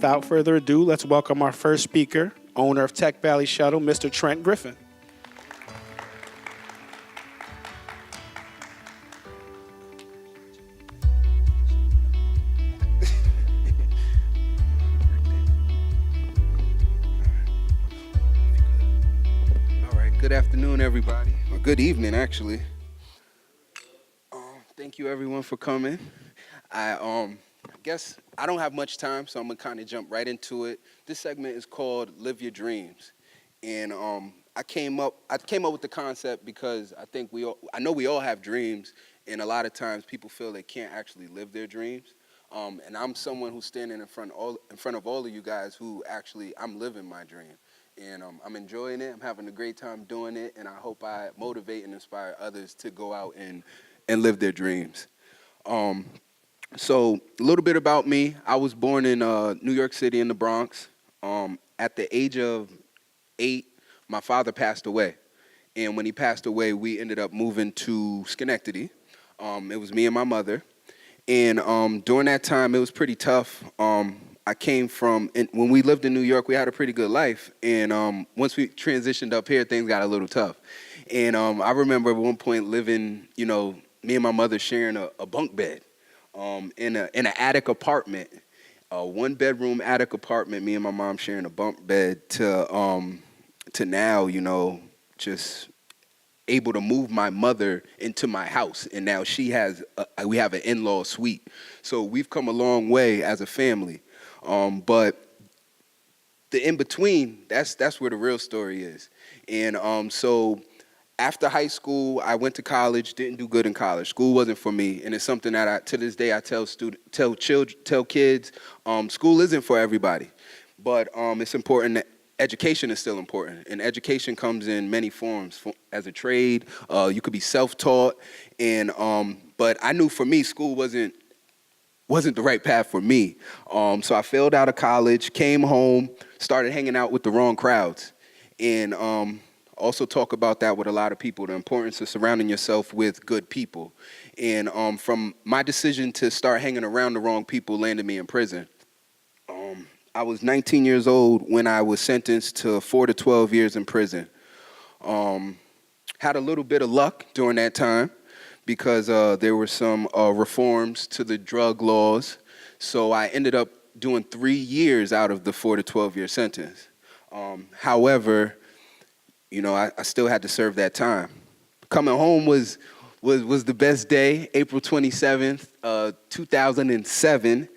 without further ado, let's welcome our first speaker, owner of Tech Valley Shuttle, Mr. Trent Griffin. All right, good afternoon, everybody, or good evening, actually. Thank you, everyone, for coming. I guess I don't have much time, so I'm gonna kind of jump right into it. This segment is called "Live Your Dreams," and I came up with the concept because I know we all have dreams, and a lot of times people feel they can't actually live their dreams. And I'm someone who's standing in front of all of you guys who actually I'm living my dream, and I'm enjoying it. I'm having a great time doing it, and I hope I motivate and inspire others to go out and live their dreams. So a little bit about me. I was born in New York City in the Bronx. At the age of 8, my father passed away. And when he passed away, we ended up moving to Schenectady. It was me and my mother. And during that time, it was pretty tough. I came from, when we lived in New York, we had a pretty good life. And once we transitioned up here, things got a little tough. And I remember at one point living, me and my mother sharing a bunk bed in an attic apartment, a 1-bedroom attic apartment. Me and my mom sharing a bunk bed to now, just able to move my mother into my house, and now we have an in-law suite. So we've come a long way as a family, but the in between, that's where the real story is. And so after high school, I went to college, didn't do good in college. School wasn't for me, and it's something that to this day I tell kids, school isn't for everybody, but it's important that education is still important, and education comes in many forms. As a trade, you could be self-taught, and but I knew for me, school wasn't the right path for me. So I failed out of college, came home, started hanging out with the wrong crowds, and also talk about that with a lot of people, the importance of surrounding yourself with good people. And from my decision to start hanging around the wrong people landed me in prison. I was 19 years old when I was sentenced to 4 to 12 years in prison. Had a little bit of luck during that time because there were some reforms to the drug laws. So I ended up doing 3 years out of the 4 to 12 year sentence. However, I still had to serve that time. Coming home was the best day, April 27th, 2007.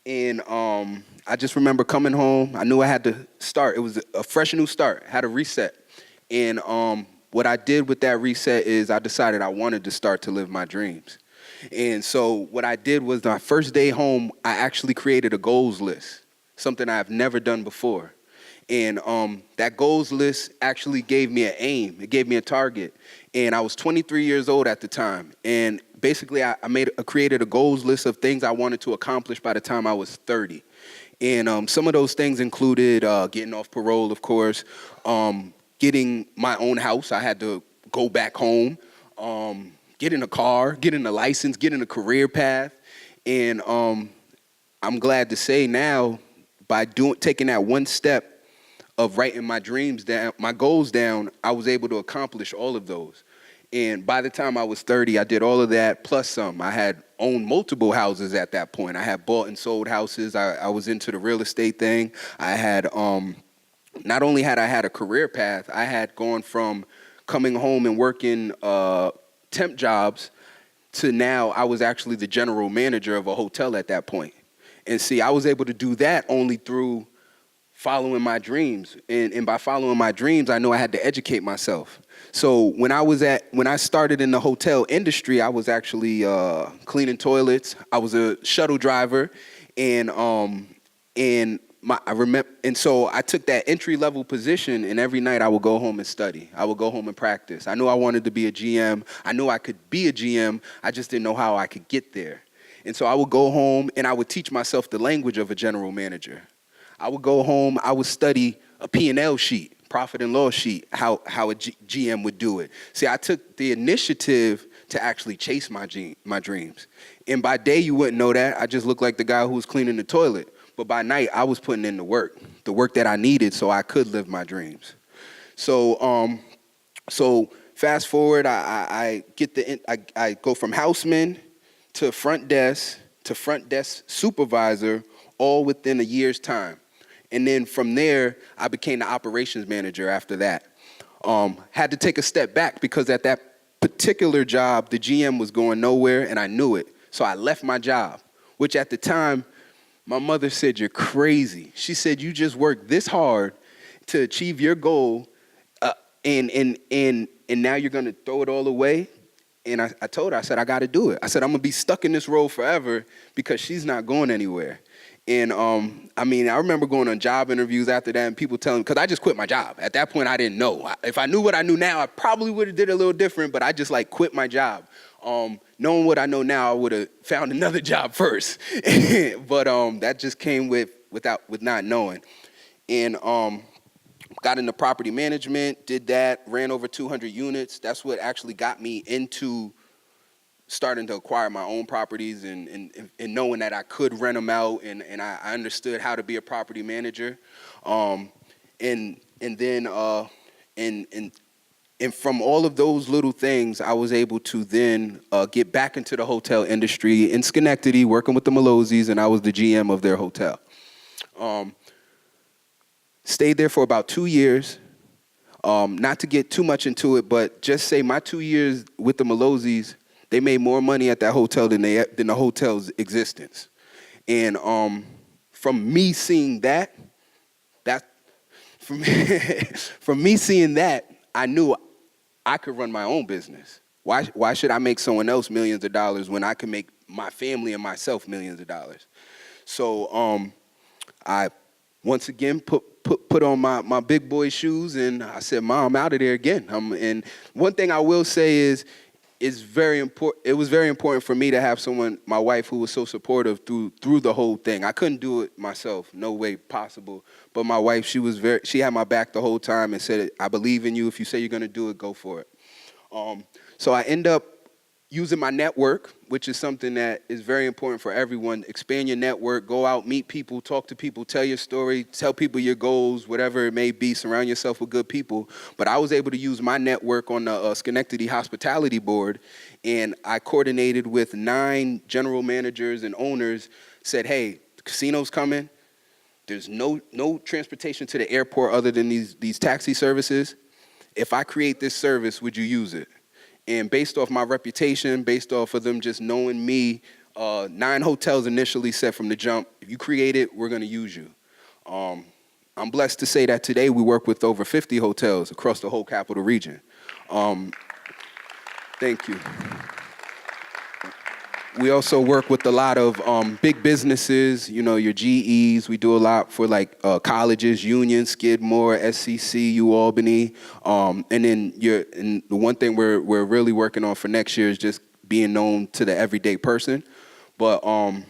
And I just remember coming home. I knew I had to start. It was a fresh new start, had a reset. And what I did with that reset is I decided I wanted to start to live my dreams. And so what I did was my first day home, I actually created a goals list, something I've never done before. And that goals list actually gave me an aim. It gave me a target. And I was 23 years old at the time. And basically, I created a goals list of things I wanted to accomplish by the time I was 30. And some of those things included getting off parole, of course, getting my own house. I had to go back home, getting a car, getting a license, getting a career path. And I'm glad to say now, by taking that one step, of writing my dreams down, my goals down, I was able to accomplish all of those. And by the time I was 30, I did all of that plus some. I had owned multiple houses at that point. I had bought and sold houses. I was into the real estate thing. I had, not only had I had a career path, I had gone from coming home and working temp jobs to now I was actually the general manager of a hotel at that point. And see, I was able to do that only through following my dreams. And by following my dreams, I knew I had to educate myself. So when I started in the hotel industry, I was actually cleaning toilets. I was a shuttle driver, and so I took that entry-level position, and every night I would go home and study. I would go home and practice. I knew I wanted to be a GM. I knew I could be a GM. I just didn't know how I could get there. And so I would go home, and I would teach myself the language of a general manager. I would go home, I would study a P&L sheet, profit and loss sheet, how a GM would do it. See, I took the initiative to actually chase my dreams. And by day, you wouldn't know that. I just looked like the guy who was cleaning the toilet. But by night, I was putting in the work that I needed so I could live my dreams. So fast forward, I go from houseman to front desk supervisor, all within a year's time. And then from there, I became the operations manager after that. Had to take a step back because at that particular job, the GM was going nowhere and I knew it. So I left my job, which at the time, my mother said, "You're crazy." She said, "You just worked this hard to achieve your goal and now you're going to throw it all away?" And I told her, I said, "I got to do it." I said, "I'm going to be stuck in this role forever because she's not going anywhere." And I remember going on job interviews after that and people telling me, because I just quit my job. At that point, I didn't know. If I knew what I knew now, I probably would have did it a little different, but I just quit my job. Knowing what I know now, I would have found another job first. But that just came with not knowing. And got into property management, did that, ran over 200 units. That's what actually got me into starting to acquire my own properties and knowing that I could rent them out and I understood how to be a property manager. And from all of those little things, I was able to then get back into the hotel industry in Schenectady, working with the Malozzi's, and I was the GM of their hotel. Stayed there for about 2 years. Not to get too much into it, but just say my 2 years with the Malozzi's, they made more money at that hotel than the hotel's existence. And from me seeing that, I knew I could run my own business. Why should I make someone else millions of dollars when I can make my family and myself millions of dollars? So I once again put on my big boy shoes and I said, "Mom, I'm out of there again." And one thing I will say is, it was very important for me to have someone, my wife, who was so supportive through the whole thing. I couldn't do it myself, no way possible. But my wife, she had my back the whole time and said, "I believe in you. If you say you're going to do it, go for it." So I end up using my network, which is something that is very important for everyone. Expand your network, go out, meet people, talk to people, tell your story, tell people your goals, whatever it may be, surround yourself with good people. But I was able to use my network on the Schenectady Hospitality Board, and I coordinated with 9 general managers and owners, said, "Hey, the casino's coming. There's no transportation to the airport other than these taxi services. If I create this service, would you use it?" And based off my reputation, based off of them just knowing me, 9 hotels initially said from the jump, "If you create it, we're going to use you." I'm blessed to say that today we work with over 50 hotels across the whole capital region. Thank you. We also work with a lot of big businesses, your GEs. We do a lot for colleges, Union, Skidmore, SCC, Albany. And then the one thing we're really working on for next year is just being known to the everyday person. But I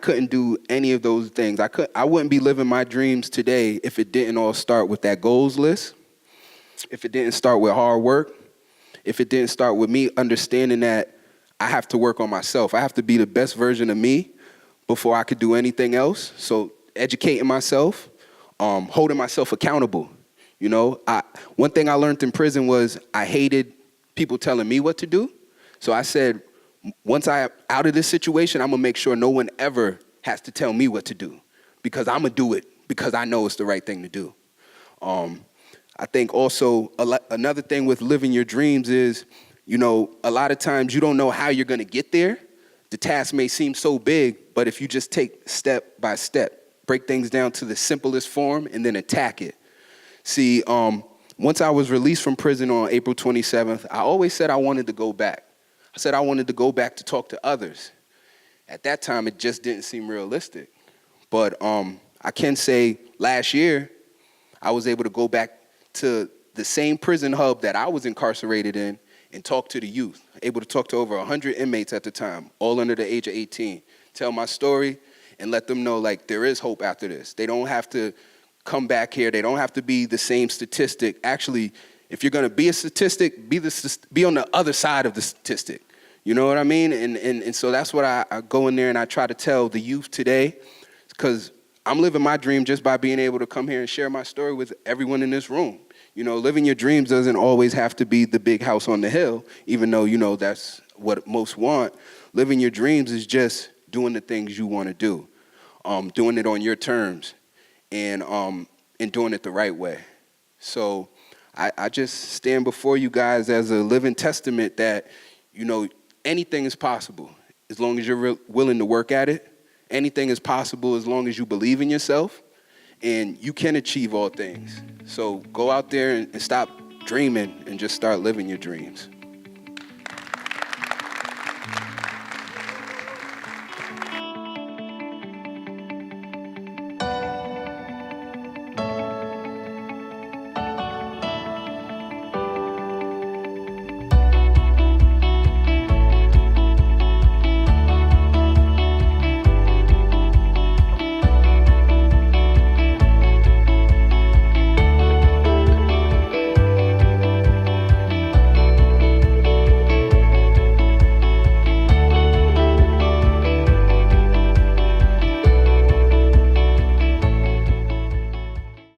couldn't do any of those things. I wouldn't be living my dreams today if it didn't all start with that goals list, if it didn't start with hard work, if it didn't start with me understanding that I have to work on myself. I have to be the best version of me before I could do anything else. So educating myself, holding myself accountable. One thing I learned in prison was I hated people telling me what to do. So I said, once I'm out of this situation, I'm going to make sure no one ever has to tell me what to do, because I'm going to do it because I know it's the right thing to do. I think also another thing with living your dreams is, a lot of times you don't know how you're going to get there. The task may seem so big, but if you just take step by step, break things down to the simplest form and then attack it. See, once I was released from prison on April 27th, I always said I wanted to go back. I said I wanted to go back to talk to others. At that time, it just didn't seem realistic. But I can say last year, I was able to go back to the same prison hub that I was incarcerated in and talk to the youth, able to talk to over 100 inmates at the time, all under the age of 18, tell my story and let them know there is hope after this. They don't have to come back here. They don't have to be the same statistic. Actually, if you're going to be a statistic, be on the other side of the statistic. You know what I mean? And so that's what I go in there and I try to tell the youth today, because I'm living my dream just by being able to come here and share my story with everyone in this room. You know, living your dreams doesn't always have to be the big house on the hill, even though, you know, that's what most want. Living your dreams is just doing the things you want to do, doing it on your terms, and doing it the right way. So I just stand before you guys as a living testament that, you know, anything is possible as long as you're willing to work at it. Anything is possible as long as you believe in yourself, and you can achieve all things. So go out there and stop dreaming and just start living your dreams.